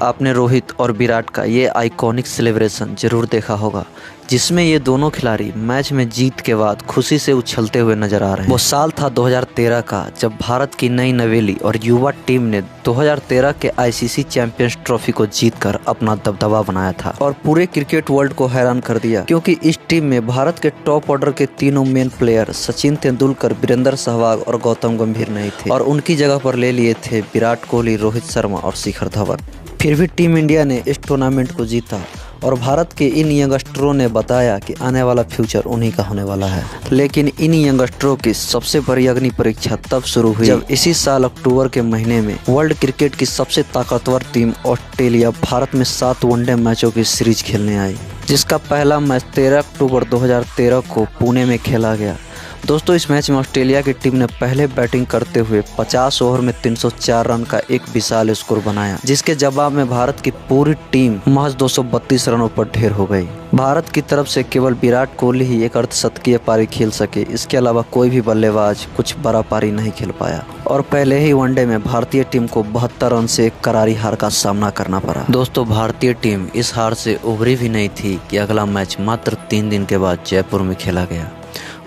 आपने रोहित और विराट का ये आइकॉनिक सेलिब्रेशन जरूर देखा होगा, जिसमें ये दोनों खिलाड़ी मैच में जीत के बाद खुशी से उछलते हुए नजर आ रहे हैं। वो साल था 2013 का, जब भारत की नई नवेली और युवा टीम ने 2013 के आईसीसी चैंपियंस ट्रॉफी को जीतकर अपना दबदबा बनाया था और पूरे क्रिकेट वर्ल्ड को हैरान कर दिया, क्योंकि इस टीम में भारत के टॉप ऑर्डर के तीनों मेन प्लेयर सचिन तेंदुलकर, वीरेंद्र सहवाग और गौतम गंभीर नहीं थे और उनकी जगह पर ले लिए थे विराट कोहली, रोहित शर्मा और शिखर धवन। फिर भी टीम इंडिया ने इस टूर्नामेंट को जीता और भारत के इन यंगस्टरों ने बताया कि आने वाला फ्यूचर उन्हीं का होने वाला है। लेकिन इन यंगस्टरों की सबसे बड़ी अग्नि परीक्षा तब शुरू हुई जब इसी साल अक्टूबर के महीने में वर्ल्ड क्रिकेट की सबसे ताकतवर टीम ऑस्ट्रेलिया भारत में 7 वनडे मैचों की सीरीज खेलने आई, जिसका पहला मैच 13 अक्टूबर 2013 को पुणे में खेला गया। दोस्तों, इस मैच में ऑस्ट्रेलिया की टीम ने पहले बैटिंग करते हुए 50 ओवर में 304 रन का एक विशाल स्कोर बनाया, जिसके जवाब में भारत की पूरी टीम महज 232 रनों पर ढेर हो गई। भारत की तरफ से केवल विराट कोहली ही एक अर्धशतकीय पारी खेल सके, इसके अलावा कोई भी बल्लेबाज कुछ बड़ा पारी नहीं खेल पाया और पहले ही वनडे में भारतीय टीम को 72 रन से एक करारी हार का सामना करना पड़ा। दोस्तों, भारतीय टीम इस हार से उभरी भी नहीं थी कि अगला मैच मात्र 3 दिन के बाद जयपुर में खेला गया।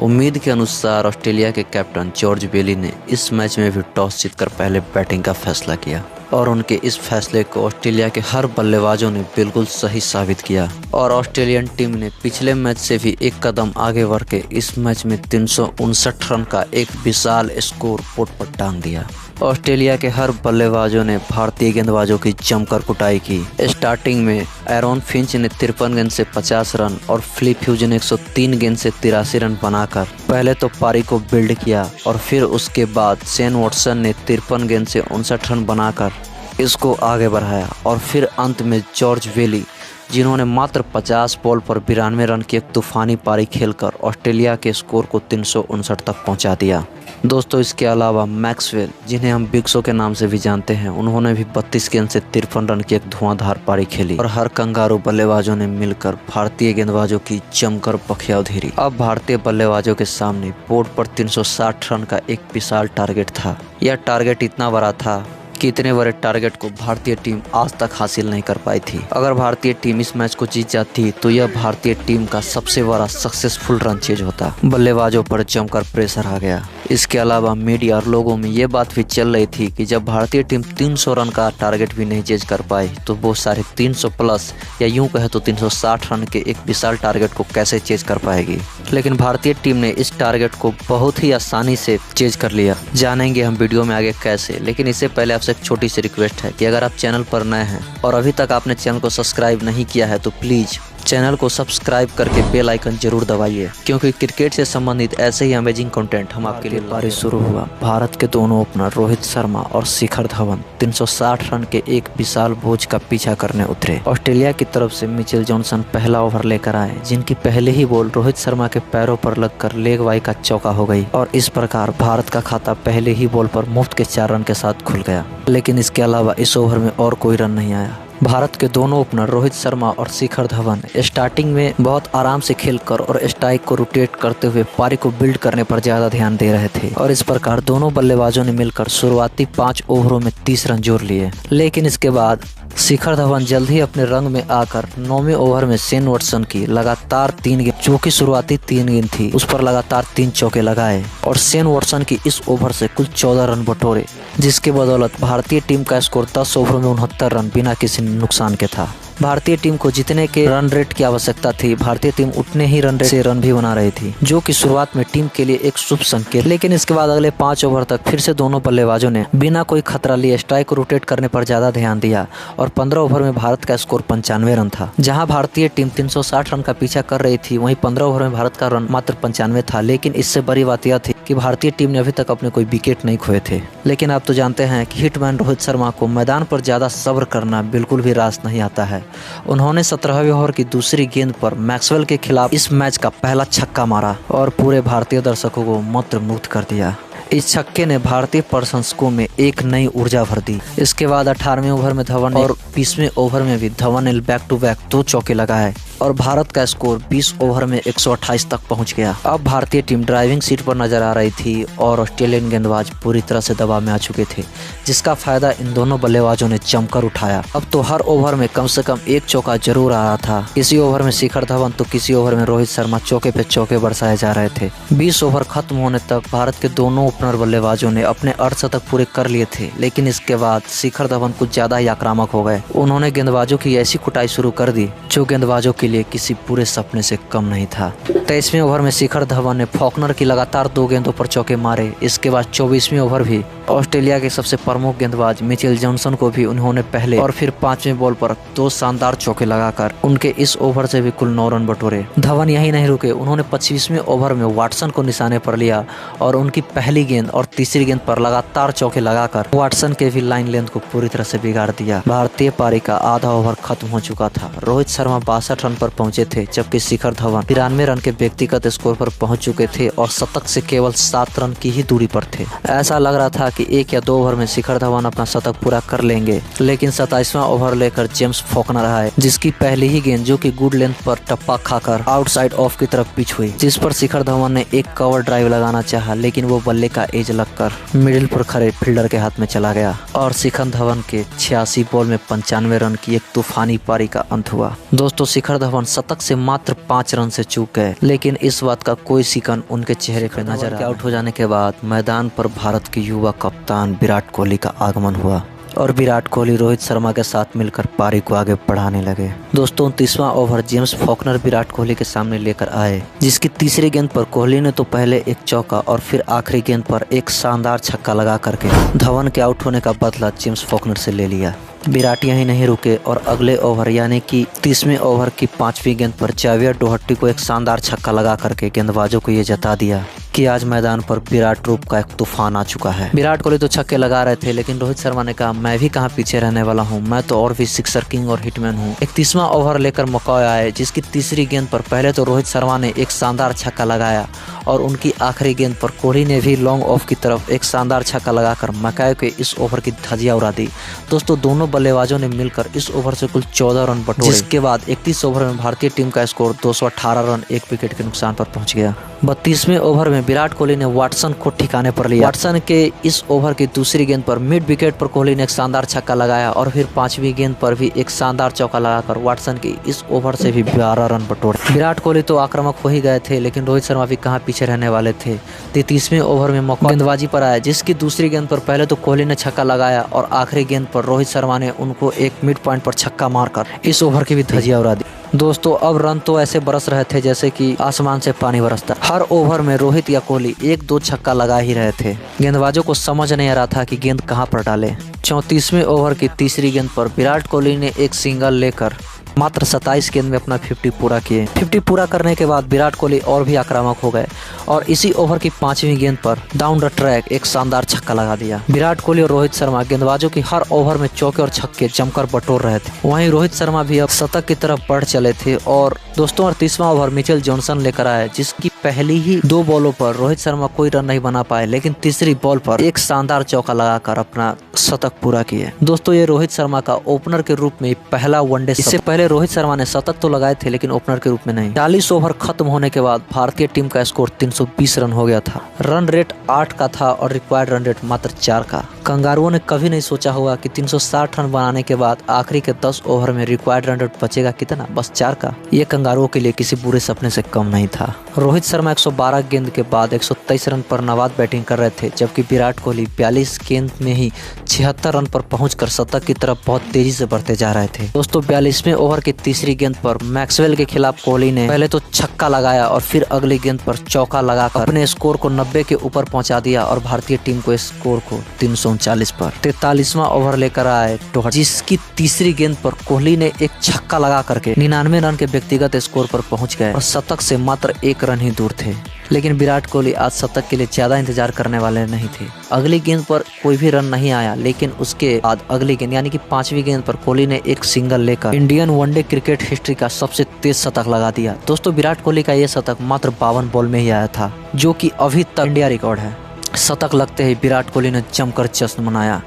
उम्मीद के अनुसार ऑस्ट्रेलिया के कैप्टन जॉर्ज बेली ने इस मैच में भी टॉस जीतकर पहले बैटिंग का फैसला किया और उनके इस फैसले को ऑस्ट्रेलिया के हर बल्लेबाजों ने बिल्कुल सही साबित किया और ऑस्ट्रेलियन टीम ने पिछले मैच से भी एक कदम आगे बढ़ के इस मैच में 359 रन का एक विशाल स्कोर बोर्ड पर टांग दिया। ऑस्ट्रेलिया के हर बल्लेबाजों ने भारतीय गेंदबाजों की जमकर कुटाई की। स्टार्टिंग में एरॉन फिंच ने 53 गेंद से 50 रन और फिलिप ह्यूज ने 103 गेंद से 83 रन बनाकर पहले तो पारी को बिल्ड किया और फिर उसके बाद शेन वॉटसन ने 53 गेंद से 59 रन बनाकर इसको आगे बढ़ाया और फिर अंत में जॉर्ज बेली, जिन्होंने मात्र 50 बॉल पर 92 रन की एक तूफानी पारी खेलकर ऑस्ट्रेलिया के स्कोर को 359 तक पहुंचा दिया। दोस्तों, इसके अलावा मैक्सवेल, जिन्हें हम बिग शो के नाम से भी जानते हैं, उन्होंने भी 32 गेंद से 53 रन की एक धुआंधार पारी खेली और हर कंगारू बल्लेबाजों ने मिलकर भारतीय गेंदबाजों की जमकर पखिया उधेरी। अब भारतीय बल्लेबाजों के सामने बोर्ड पर 360 रन का एक विशाल टारगेट था। यह टारगेट इतना बड़ा था कि इतने बड़े टारगेट को भारतीय टीम आज तक हासिल नहीं कर पाई थी। अगर भारतीय टीम इस मैच को जीत जाती तो यह भारतीय टीम का सबसे बड़ा सक्सेसफुल रन चेज होता। बल्लेबाजों पर जमकर प्रेशर आ गया। इसके अलावा मीडिया और लोगों में ये बात भी चल रही थी कि जब भारतीय टीम 300 रन का टारगेट भी नहीं चेज कर पाई तो वो सारे 300 प्लस या यूं कहे तो 360 रन के एक विशाल टारगेट को कैसे चेज कर पाएगी। लेकिन भारतीय टीम ने इस टारगेट को बहुत ही आसानी से चेज कर लिया। जानेंगे हम वीडियो में आगे कैसे, लेकिन इससे पहले आपसे एक छोटी सी रिक्वेस्ट है कि अगर आप चैनल पर नए हैं और अभी तक आपने चैनल को सब्सक्राइब नहीं किया है तो प्लीज चैनल को सब्सक्राइब करके बेल आइकन जरूर दबाइए, क्योंकि क्रिकेट से संबंधित ऐसे ही अमेजिंग कंटेंट हम आपके लिए पारी शुरू हुआ। भारत के दोनों ओपनर रोहित शर्मा और शिखर धवन 360 रन के एक विशाल बोझ का पीछा करने उतरे। ऑस्ट्रेलिया की तरफ से मिचेल जॉनसन पहला ओवर लेकर आए, जिनकी पहले ही बॉल रोहित शर्मा के पैरों पर लगकर लेग वाई का चौका हो गई और इस प्रकार भारत का खाता पहले ही बॉल पर मुफ्त के 4 रन के साथ खुल गया। लेकिन इसके अलावा इस ओवर में और कोई रन नहीं आया। भारत के दोनों ओपनर रोहित शर्मा और शिखर धवन स्टार्टिंग में बहुत आराम से खेलकर और स्ट्राइक को रोटेट करते हुए पारी को बिल्ड करने पर ज्यादा ध्यान दे रहे थे और इस प्रकार दोनों बल्लेबाजों ने मिलकर शुरुआती 5 ओवरों में 30 रन जोड़ लिए। लेकिन इसके बाद शिखर धवन जल्द ही अपने रंग में आकर 9वें ओवर में शेन वॉटसन की लगातार 3 गेंद, जो कि शुरुआती 3 गेंद थी, उस पर लगातार 3 चौके लगाए और शेन वॉटसन की इस ओवर से कुल 14 रन बटोरे, जिसके बदौलत भारतीय टीम का स्कोर 10 ओवर में 69 रन बिना किसी नुकसान के था। भारतीय टीम को जितने के रन रेट की आवश्यकता थी, भारतीय टीम उतने ही रन रेट से रन भी बना रही थी, जो कि शुरुआत में टीम के लिए एक शुभ संकेत। लेकिन इसके बाद अगले 5 ओवर तक फिर से दोनों बल्लेबाजों ने बिना कोई खतरा लिए स्ट्राइक को रोटेट करने पर ज्यादा ध्यान दिया और 15 ओवर में भारत का स्कोर 95 रन था। जहां भारतीय टीम 360 रन का पीछा कर रही थी, वहीं 15 ओवर में भारत का रन मात्र 95 था। लेकिन इससे बड़ी बात यह थी कि भारतीय टीम ने अभी तक अपने कोई विकेट नहीं खोए थे। लेकिन आप तो जानते हैं कि हिटमैन रोहित शर्मा को मैदान पर ज्यादा सब्र करना बिल्कुल भी रास नहीं आता है। उन्होंने 17वें ओवर की दूसरी गेंद पर मैक्सवेल के खिलाफ इस मैच का पहला छक्का मारा और पूरे भारतीय दर्शकों को मंत्रमुग्ध कर दिया। इस छक्के ने भारतीय प्रशंसकों में एक नई ऊर्जा भर दी। इसके बाद 18वें ओवर में धवन और 20वें ओवर में भी धवन ने बैक टू बैक 2 चौके लगाए और भारत का स्कोर 20 ओवर में 128 तक पहुंच गया। अब भारतीय टीम ड्राइविंग सीट पर नजर आ रही थी और ऑस्ट्रेलियन गेंदबाज पूरी तरह से दबाव में आ चुके थे, जिसका फायदा इन दोनों बल्लेबाजों ने जमकर उठाया। अब तो हर ओवर में कम से कम एक चौका जरूर आ रहा था। किसी ओवर में शिखर धवन तो किसी ओवर में रोहित शर्मा चौके पे चौके बरसाए जा रहे थे। 20 ओवर खत्म होने तक भारत के दोनों ओपनर बल्लेबाजों ने अपने अर्धशतक पूरे कर लिए थे, लेकिन इसके बाद शिखर धवन कुछ ज्यादा ही आक्रामक हो गए। उन्होंने गेंदबाजों की ऐसी कुटाई शुरू कर दी जो गेंदबाजों के लिए किसी पूरे सपने से कम नहीं था। 23वें ओवर में शिखर धवन ने फॉकनर की लगातार 2 गेंदों पर चौके मारे। इसके बाद 24वें ओवर भी ऑस्ट्रेलिया के सबसे प्रमुख गेंदबाज मिचेल जॉनसन को भी उन्होंने पहले और फिर 5वें बॉल पर 2 शानदार चौके लगाकर उनके इस ओवर से भी कुल 9 रन बटोरे। धवन यही नहीं रुके, उन्होंने 25वें ओवर में वाटसन को निशाने पर लिया और उनकी पहली गेंद और तीसरी गेंद पर लगातार चौके लगाकर वाटसन के भी लाइन लेंथ को पूरी तरह से बिगाड़ दिया। भारतीय पारी का आधा ओवर खत्म हो चुका था। रोहित शर्मा 62 रन पर पहुंचे थे, जबकि शिखर धवन 93 रन के व्यक्तिगत स्कोर पर पहुंच चुके थे और शतक से केवल 7 रन की ही दूरी पर थे। ऐसा लग रहा था कि 1 या 2 ओवर में शिखर धवन अपना शतक पूरा कर लेंगे, लेकिन 27वां ओवर लेकर जेम्स फॉकनर आए, जिसकी पहली ही गेंद जो कि गुड लेंथ पर टप्पा खाकर आउटसाइड ऑफ की तरफ पिच हुई, जिस पर शिखर धवन ने एक कवर ड्राइव लगाना चाहा, लेकिन वो बल्ले का एज लगकर मिडिल पर खड़े फील्डर के हाथ में चला गया और शिखर धवन के 86 बॉल में 95 रन की एक तूफानी पारी का अंत हुआ। दोस्तों, शिखर धवन शतक से मात्र 5 रन से चूक गए, लेकिन इस बात का कोई शिकन उनके चेहरे पर नजर आया। आउट हो जाने के बाद मैदान पर भारत के युवा कप्तान विराट कोहली का आगमन हुआ और विराट कोहली रोहित शर्मा के साथ मिलकर पारी को आगे बढ़ाने लगे। दोस्तों, 29वां over James Faulkner Virat Kohli के सामने लेकर आए, जिसकी तीसरी गेंद पर कोहली ने तो पहले एक चौका और फिर आखिरी गेंद पर एक शानदार छक्का लगा करके धवन के आउट होने का बदला जेम्स फॉकनर से ले लिया। विराट यहीं नहीं रुके और अगले ओवर यानी कि 30वें ओवर की 5वीं गेंद पर जावियर डोहर्टी को एक शानदार छक्का लगा करके गेंदबाजों को ये जता दिया कि आज मैदान पर विराट रूप का एक तूफान आ चुका है। विराट कोहली तो छक्के लगा रहे थे, लेकिन रोहित शर्मा ने कहा मैं भी कहां पीछे रहने वाला हूं, मैं तो और भी सिक्सर किंग और हिटमैन हूं। 31वां ओवर लेकर मकॉय आए, जिसकी तीसरी गेंद पर पहले तो रोहित शर्मा ने एक शानदार छक्का लगाया और उनकी आखिरी गेंद पर कोहली ने भी लॉन्ग ऑफ की तरफ एक शानदार छक्का लगाकर मकॉय के इस ओवर की धजिया उड़ा दी। दोस्तों, दोनों बल्लेबाजों ने मिलकर इस ओवर से कुल 14 रन बटोरे, जिसके बाद 31 ओवर में भारतीय टीम का स्कोर 218 रन 1 विकेट के नुकसान पर पहुंच गया। 32वें ओवर में विराट कोहली ने वाटसन को ठिकाने पर लिया। वाटसन के इस ओवर की दूसरी गेंद पर मिड विकेट पर कोहली ने एक शानदार छक्का लगाया और फिर 5वीं गेंद पर भी एक शानदार चौका लगाकर वाटसन की इस ओवर से भी 12 रन बटोरे। विराट कोहली तो आक्रामक हो ही गए थे, लेकिन रोहित शर्मा भी कहां पीछे रहने वाले थे। 33वें ओवर में मौका गेंदबाजी पर आया, जिसकी दूसरी गेंद पर पहले तो कोहली ने छक्का लगाया और आखिरी गेंद पर रोहित शर्मा ने उनको एक मिड पॉइंट पर छक्का मारकर इस ओवर की भी धजिया उड़ा दी। दोस्तों, अब रन तो ऐसे बरस रहे थे जैसे कि आसमान से पानी बरसता। हर ओवर में रोहित या कोहली 1-2 छक्का लगा ही रहे थे। गेंदबाजों को समझ नहीं आ रहा था कि गेंद कहां पर डाले। 34वें ओवर की तीसरी गेंद पर विराट कोहली ने एक सिंगल लेकर मात्र 27 गेंद में अपना 50 पूरा किए। 50 पूरा करने के बाद विराट कोहली और भी आक्रामक हो गए और इसी ओवर की 5वीं गेंद पर डाउन द ट्रैक एक शानदार छक्का लगा दिया। विराट कोहली और रोहित शर्मा गेंदबाजों की हर ओवर में चौके और छक्के जमकर बटोर रहे थे। वहीं रोहित शर्मा भी अब शतक की तरफ बढ़ चले थे और दोस्तों 38वां ओवर मिचेल जॉनसन लेकर आए, जिसकी पहली ही 2 बॉलों पर रोहित शर्मा कोई रन नहीं बना पाए, लेकिन तीसरी बॉल पर एक शानदार चौका लगाकर अपना शतक पूरा किए। दोस्तों, ये रोहित शर्मा का ओपनर के रूप में पहला वनडे। इससे पहले रोहित शर्मा ने शतक तो लगाए थे, लेकिन ओपनर के रूप में नहीं। 40 ओवर खत्म होने के बाद भारतीय टीम का स्कोर 320 रन हो गया था। रन रेट 8 का था और रिक्वायर्ड रन रेट मात्र 4 का। कंगारुओं ने कभी नहीं सोचा होगा कि 360 रन बनाने के बाद आखिरी के 10 ओवर में रिक्वायर्ड रन रेट बचेगा कितना, बस 4 का। ये कंगारुओं के लिए किसी बुरे सपने से कम नहीं था। रोहित शर्मा 112 गेंद के बाद 123 रन पर नवाद बैटिंग कर रहे थे, जबकि विराट कोहली 42 गेंद में ही 76 रन पर पहुंचकर शतक की तरफ बहुत तेजी से बढ़ते जा रहे थे। दोस्तों, 42वें ओवर की तीसरी गेंद पर मैक्सवेल के खिलाफ कोहली ने पहले तो छक्का लगाया और फिर अगली गेंद पर चौका लगाकर अपने स्कोर को 90 के ऊपर पहुंचा दिया और भारतीय टीम को स्कोर को 339 पर। 43वां ओवर लेकर आए डोहर्टी, जिसकी तीसरी गेंद पर कोहली ने एक छक्का लगा करके 99 रन के व्यक्तिगत स्कोर पर पहुंच गए और शतक से मात्र 1 रन ही दूर थे। लेकिन विराट कोहली आज शतक के लिए ज्यादा इंतजार करने वाले नहीं थे। अगली गेंद पर कोई भी रन नहीं आया, लेकिन उसके बाद अगली गेंद यानी कि 5वीं गेंद पर कोहली ने एक सिंगल लेकर इंडियन वनडे क्रिकेट हिस्ट्री का सबसे तेज शतक लगा दिया। दोस्तों, विराट कोहली का यह शतक मात्र 52 बॉल में ही आया था, जो कि अभी तक इंडिया रिकॉर्ड है। शतक लगते ही विराट कोहली ने जमकर जश्न मनाया।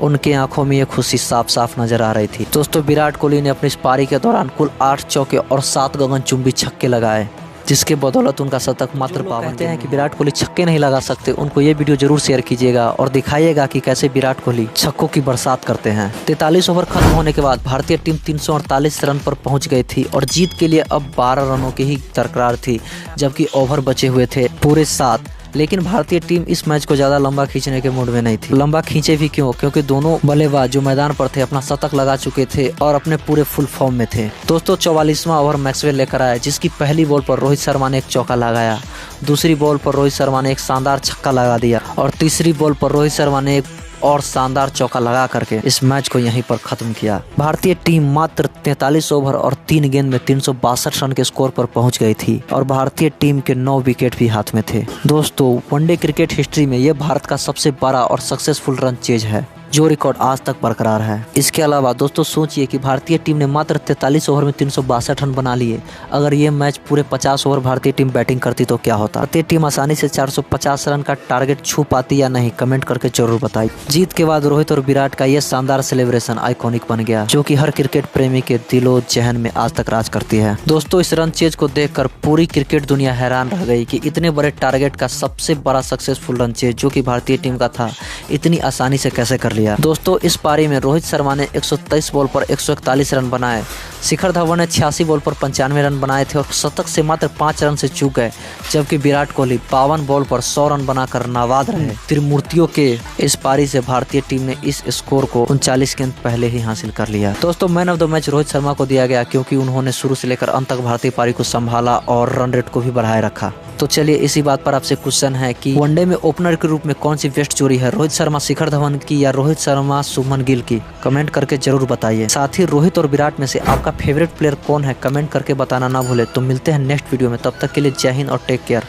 उनके आंखों में ये खुशी साफ साफ नजर आ रही थी। दोस्तों, विराट कोहली ने अपनी इस पारी के दौरान कुल 8 चौके और 7 गगनचुंबी छक्के लगाए, जिसके बदौलत उनका शतक मात्र 52। कहते हैं कि विराट कोहली छक्के नहीं लगा सकते, उनको ये वीडियो जरूर शेयर कीजिएगा और दिखाइएगा कि कैसे विराट कोहली छक्कों की बरसात करते हैं। 43 ओवर खत्म होने के बाद भारतीय टीम 348 रन पर पहुंच गई थी और जीत के लिए अब 12 रनों की ही दरकार थी, जबकि ओवर बचे हुए थे पूरे 7। लेकिन भारतीय टीम इस मैच को ज्यादा लंबा खींचने के मूड में नहीं थी। लंबा खींचे भी क्यों, क्योंकि दोनों बल्लेबाज जो मैदान पर थे अपना शतक लगा चुके थे और अपने पूरे फुल फॉर्म में थे। दोस्तों, 44वां ओवर मैक्सवेल लेकर आए, जिसकी पहली बॉल पर रोहित शर्मा ने एक चौका लगाया, दूसरी बॉल पर रोहित शर्मा ने एक शानदार छक्का लगा दिया और तीसरी बॉल पर रोहित शर्मा ने एक और शानदार चौका लगा करके इस मैच को यहीं पर खत्म किया। भारतीय टीम मात्र 43 ओवर और 3 गेंद में 362 रन के स्कोर पर पहुंच गई थी और भारतीय टीम के 9 विकेट भी हाथ में थे। दोस्तों, वनडे क्रिकेट हिस्ट्री में यह भारत का सबसे बड़ा और सक्सेसफुल रन चेज है, जो रिकॉर्ड आज तक बरकरार है। इसके अलावा दोस्तों सोचिए कि भारतीय टीम ने मात्र 43 ओवर में 362 रन बना लिए। अगर ये मैच पूरे 50 ओवर भारतीय टीम बैटिंग करती तो क्या होता। भारतीय टीम आसानी से 450 रन का टारगेट छू पाती या नहीं, कमेंट करके जरूर बताइए। जीत के बाद रोहित और विराट का यह शानदार सेलिब्रेशन आइकॉनिक बन गया, जो कि हर क्रिकेट प्रेमी के दिलो जहन में आज तक राज करती है। दोस्तों, इस रन चेज को देखकर पूरी क्रिकेट दुनिया हैरान रह गई कि इतने बड़े टारगेट का सबसे बड़ा सक्सेसफुल रन चेज जो कि भारतीय टीम का था, इतनी आसानी से कैसे कर लिया। दोस्तों, इस पारी में रोहित शर्मा ने 123 बॉल पर 141 रन बनाए, शिखर धवन ने 86 बॉल पर 95 रन बनाए थे और शतक से मात्र 5 रन से चूक गए, जबकि विराट कोहली 52 बॉल पर 100 रन बनाकर नाबाद रहे। त्रिमूर्तियों के इस पारी से भारतीय टीम ने इस स्कोर को 39 गेंद पहले ही हासिल कर लिया। दोस्तों, man of the match Rohit Sharma को दिया गया, क्योंकि उन्होंने शुरू से लेकर अंत तक भारतीय पारी को संभाला और रन रेट को भी बढ़ाए रखा। तो चलिए, इसी बात पर आपसे क्वेश्चन है कि वनडे में ओपनर के रूप में कौन सी बेस्ट जोड़ी है, रोहित शर्मा शिखर धवन की या रोहित शर्मा शुभमन गिल की? कमेंट करके जरूर बताइए। साथ ही रोहित और विराट में से आपका फेवरेट प्लेयर कौन है, कमेंट करके बताना ना भूले। तो मिलते हैं नेक्स्ट वीडियो में, तब तक के लिए जय हिंद और टेक केयर।